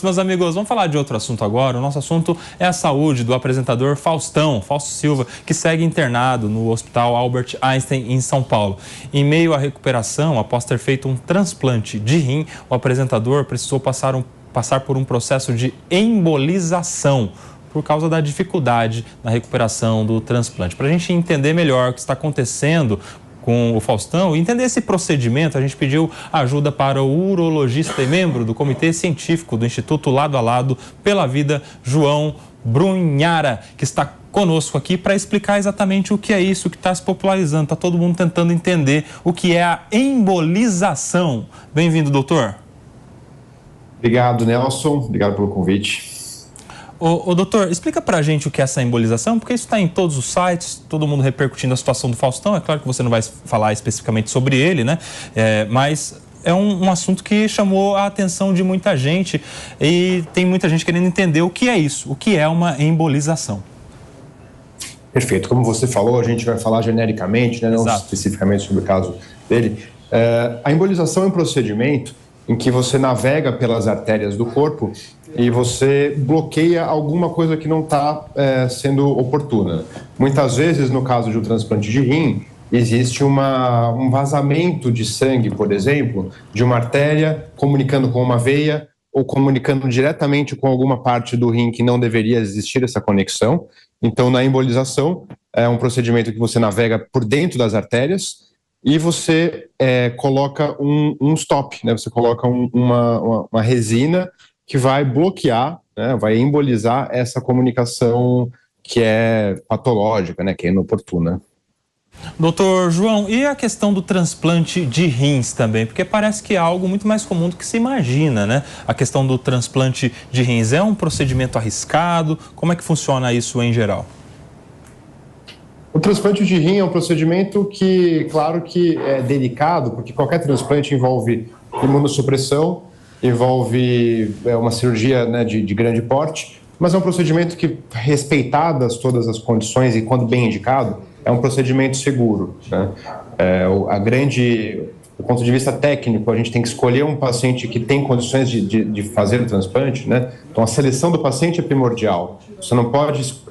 Meus amigos, vamos falar de outro assunto agora. O nosso assunto é a saúde do apresentador Fausto Silva, que segue internado no Hospital Albert Einstein, em São Paulo. Em meio à recuperação, após ter feito um transplante de rim, o apresentador precisou passar por um processo de embolização por causa da dificuldade na recuperação do transplante. Para a gente entender melhor o que está acontecendo com o Faustão e entender esse procedimento, a gente pediu ajuda para o urologista e membro do Comitê Científico do Instituto Lado a Lado pela Vida, João Brunhara, que está conosco aqui para explicar exatamente o que é isso que está se popularizando. Está todo mundo tentando entender o que é a embolização. Bem-vindo, doutor. Obrigado, Nelson. Obrigado pelo convite. Ô, doutor, explica pra gente o que é essa embolização, porque isso está em todos os sites, todo mundo repercutindo a situação do Faustão. É claro que você não vai falar especificamente sobre ele, né? Mas é um assunto que chamou a atenção de muita gente e tem muita gente querendo entender o que é isso, o que é uma embolização. Perfeito. Como você falou, a gente vai falar genericamente, né, não especificamente sobre o caso dele. A embolização é um procedimento em que você navega pelas artérias do corpo e você bloqueia alguma coisa que não está sendo oportuna. Muitas vezes, no caso de um transplante de rim, existe um vazamento de sangue, por exemplo, de uma artéria comunicando com uma veia ou comunicando diretamente com alguma parte do rim que não deveria existir essa conexão. Então, na embolização, é um procedimento que você navega por dentro das artérias e você coloca um stop, né? Você coloca uma resina que vai bloquear, né? Vai embolizar essa comunicação que é patológica, né? Que é inoportuna. Doutor João, e a questão do transplante de rins também? Porque parece que é algo muito mais comum do que se imagina, né? A questão do transplante de rins é um procedimento arriscado? Como é que funciona isso em geral? O transplante de rim é um procedimento que, claro que é delicado, porque qualquer transplante envolve imunossupressão, envolve uma cirurgia, né, de grande porte, mas é um procedimento que, respeitadas todas as condições e quando bem indicado, é um procedimento seguro, né? Do ponto de vista técnico, a gente tem que escolher um paciente que tem condições de fazer o transplante, né? Então, a seleção do paciente é primordial. Você não pode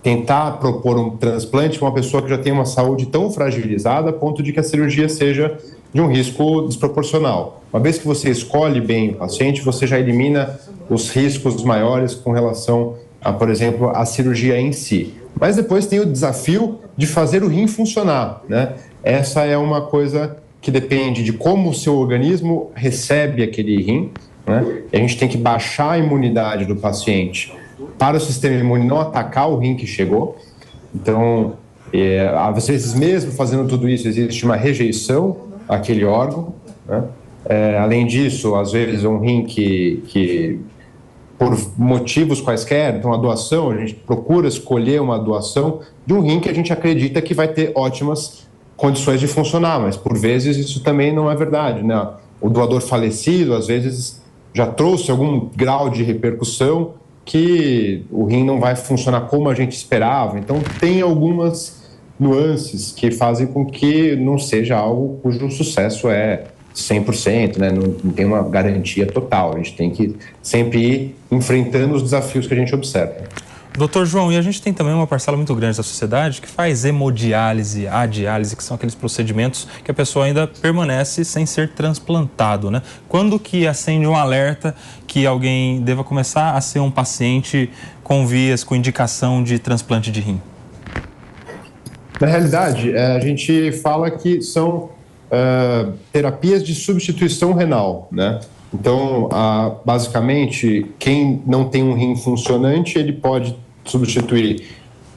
tentar propor um transplante para uma pessoa que já tem uma saúde tão fragilizada a ponto de que a cirurgia seja de um risco desproporcional. Uma vez que você escolhe bem o paciente, você já elimina os riscos maiores com relação a, por exemplo, a cirurgia em si. Mas depois tem o desafio de fazer o rim funcionar, né? Essa é uma coisa que depende de como o seu organismo recebe aquele rim, né? E a gente tem que baixar a imunidade do paciente para o sistema imune não atacar o rim que chegou. Então, às vezes mesmo fazendo tudo isso, existe uma rejeição àquele órgão, né? Além disso, às vezes um rim que por motivos quaisquer, então a doação, a gente procura escolher uma doação de um rim que a gente acredita que vai ter ótimas condições de funcionar, mas por vezes isso também não é verdade, né? O doador falecido, às vezes, já trouxe algum grau de repercussão que o rim não vai funcionar como a gente esperava. Então, tem algumas nuances que fazem com que não seja algo cujo sucesso é 100%, né? Não tem uma garantia total. A gente tem que sempre ir enfrentando os desafios que a gente observa. Doutor João, e a gente tem também uma parcela muito grande da sociedade que faz hemodiálise, a diálise, que são aqueles procedimentos que a pessoa ainda permanece sem ser transplantado, né? Quando que acende um alerta que alguém deva começar a ser um paciente com vias, com indicação de transplante de rim? Na realidade, a gente fala que são terapias de substituição renal, né? Então, basicamente, quem não tem um rim funcionante, ele pode substituir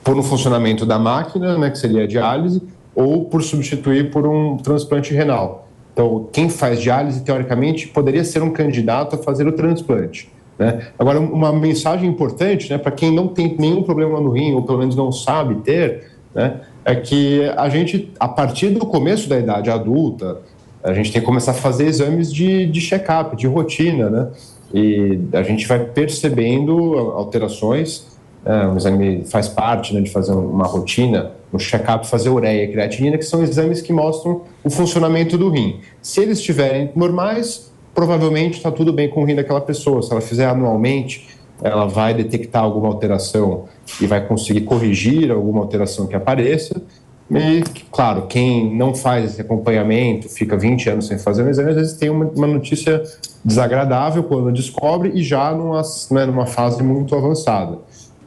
por um funcionamento da máquina, né, que seria a diálise, ou por substituir por um transplante renal. Então, quem faz diálise, teoricamente, poderia ser um candidato a fazer o transplante, né? Agora, uma mensagem importante, né, para quem não tem nenhum problema no rim, ou pelo menos não sabe ter, né, é que a gente, a partir do começo da idade adulta, a gente tem que começar a fazer exames de check-up, de rotina, né? E a gente vai percebendo alterações. O exame faz parte, né, de fazer uma rotina, um check-up, fazer ureia e creatinina, que são exames que mostram o funcionamento do rim. Se eles estiverem normais, provavelmente está tudo bem com o rim daquela pessoa. Se ela fizer anualmente, ela vai detectar alguma alteração e vai conseguir corrigir alguma alteração que apareça. E, claro, quem não faz esse acompanhamento, fica 20 anos sem fazer um exame, às vezes tem uma notícia desagradável quando descobre e já numa fase muito avançada.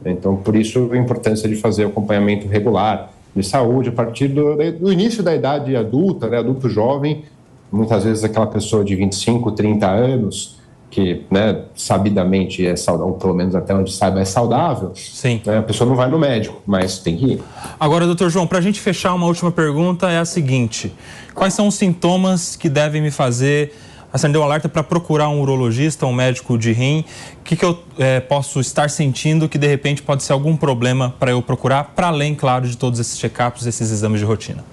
Então, por isso, a importância de fazer acompanhamento regular de saúde a partir do início da idade adulta, né, adulto jovem, muitas vezes aquela pessoa de 25, 30 anos, que, né, sabidamente é saudável, ou pelo menos até onde saiba é saudável. Sim. Né, a pessoa não vai no médico, mas tem que ir. Agora, doutor João, para a gente fechar, uma última pergunta é a seguinte: quais são os sintomas que devem me fazer acender o alerta para procurar um urologista, um médico de rim? O que eu posso estar sentindo que de repente pode ser algum problema para eu procurar, para além, claro, de todos esses check-ups, esses exames de rotina?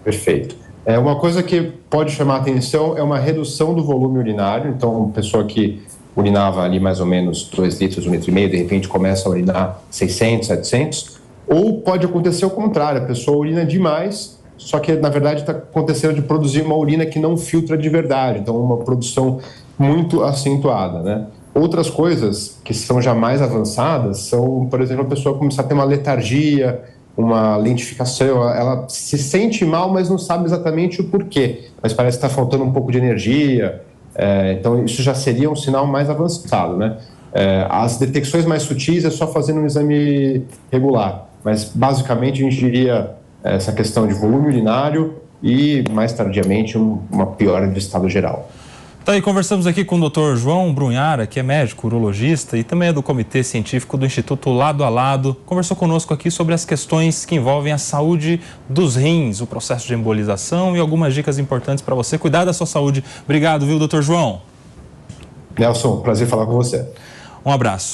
Perfeito. Uma coisa que pode chamar a atenção é uma redução do volume urinário. Então, uma pessoa que urinava ali mais ou menos 2 litros, 1,5 litro, de repente começa a urinar 600, 700. Ou pode acontecer o contrário, a pessoa urina demais, só que na verdade está acontecendo de produzir uma urina que não filtra de verdade. Então, uma produção muito acentuada, né? Outras coisas que são já mais avançadas são, por exemplo, a pessoa começar a ter uma letargia, uma lentificação, ela se sente mal, mas não sabe exatamente o porquê, mas parece que está faltando um pouco de energia, então isso já seria um sinal mais avançado, né? As detecções mais sutis é só fazendo um exame regular, mas basicamente a gente diria essa questão de volume urinário e, mais tardiamente, uma piora de estado geral. Tá aí, conversamos aqui com o Dr. João Brunhara, que é médico urologista e também é do Comitê Científico do Instituto Lado a Lado. Conversou conosco aqui sobre as questões que envolvem a saúde dos rins, o processo de embolização e algumas dicas importantes para você cuidar da sua saúde. Obrigado, viu, Dr. João? Nelson, prazer falar com você. Um abraço.